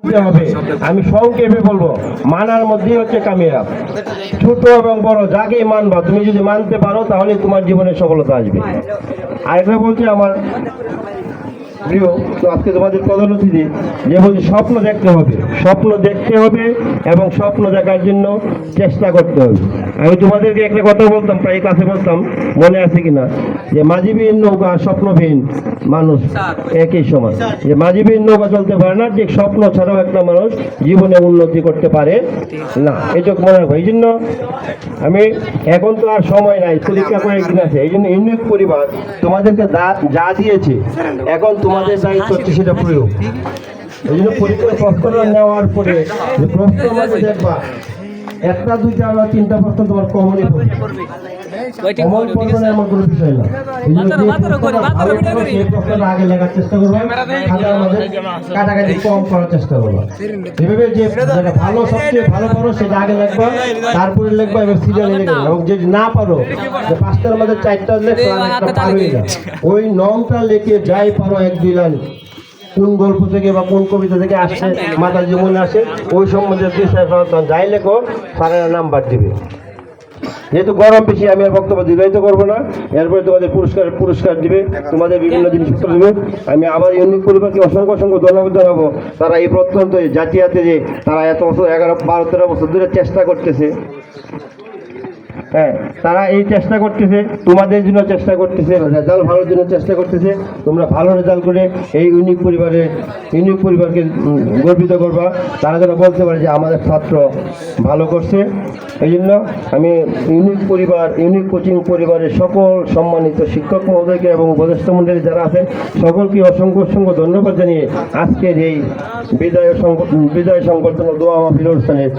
হবে। আমি সংক্ষেপে বলবো, মানার মধ্যেই হচ্ছে কামিয়াব। ছোট এবং বড় যাকেই মানবা, তুমি যদি মানতে পারো তাহলে তোমার জীবনে সফলতা আসবে। আরেকটা বলছি আমার প্রিয়, তো আজকে তোমাদের প্রধান অতিথি যে বলছি, স্বপ্ন দেখতে হবে, স্বপ্ন দেখতে হবে এবং স্বপ্ন দেখার জন্য চেষ্টা করতে হবে। আমি তোমাদেরকে একটা কথা বলতাম, প্রায় কাছে বলতাম, মনে আছে কিনা, যে মাঝিবিহীন নৌকা স্বপ্নবিহীন মানুষ একই সমান। যে মাঝিবিহীন নৌকা চলতে পারে না, ঠিক স্বপ্ন ছাড়াও একটা মানুষ জীবনে উন্নতি করতে পারে না, এটুকু মনে রাখবো। এই জন্য আমি, এখন তো আর সময় নাই, পরীক্ষা করে একদিন আছে, এই জন্য ইউনিক পরিবার তোমাদেরকে যা দিয়েছে, এখন তোমাদের দায়িত্ব হচ্ছে সেটা প্রয়োগ। এই জন্য পরীক্ষার প্রশ্ন নেওয়ার পরে যে প্রশ্ন আমাদের দেখবা, একটা দুইটা বা তিনটা প্রশ্ন তোমার কমনই পড়বে, কমন পড়বে না এমন কোনো বিষয় না। এই জন্য সেই প্রশ্নটা আগে লেখার চেষ্টা করবা, খাতা আমাদের কাটাকাটি কম করার চেষ্টা করবা। এভাবে যে যেটা ভালো, সবচেয়ে ভালো পারো সেটা আগে লিখবা, তারপরে লিখবা, এবার সিরিয়ালে লিখবা। এবং যদি না পারো, যে পাঁচটার মধ্যে চারটা লেখো আর একটা পারোই না, ওই নংটা লিখে যাই পারো এক দুই লাইন, কোন গল্প থেকে বা কোন কবিতা থেকে আসছে মাথার জীবনে আসে, ওই সম্বন্ধে যাই লেখো তারা নাম্বার দিবে। যেহেতু গরম বেশি, আমি আর বক্তব্য দীর্ঘায়িত করবো না। এরপরে তোমাদের পুরস্কার দিবে, তোমাদের বিভিন্ন জিনিসপত্র দিবে। আমি আবার ইউনিক পরিবারকে অসংখ্য অসংখ্য ধন্যবাদ জানাবো। তারা এই প্রত্যন্ত জাতীয়তে যে তারা এত বছর 11, 12, 13 বছর ধরে চেষ্টা করতেছে, হ্যাঁ, তারা এই চেষ্টা করতেছে, তোমাদের জন্য চেষ্টা করতেছে, রেজাল্ট ভালোর জন্য চেষ্টা করতেছে। তোমরা ভালো রেজাল্ট করে এই ইউনিক পরিবারকে গর্বিত করবা। তারা যেন বলতে পারে যে আমাদের ছাত্র ভালো করছে। এই জন্য আমি ইউনিক কোচিং পরিবারের সকল সম্মানিত শিক্ষক মহোদয়কে এবং উপদেষ্টা মণ্ডলী যারা আছেন সকলকে অসংখ্য অসংখ্য ধন্যবাদ জানিয়ে আজকের এই বিদায় সংবর্ধনা দোয়া মাহফিল অনুষ্ঠানের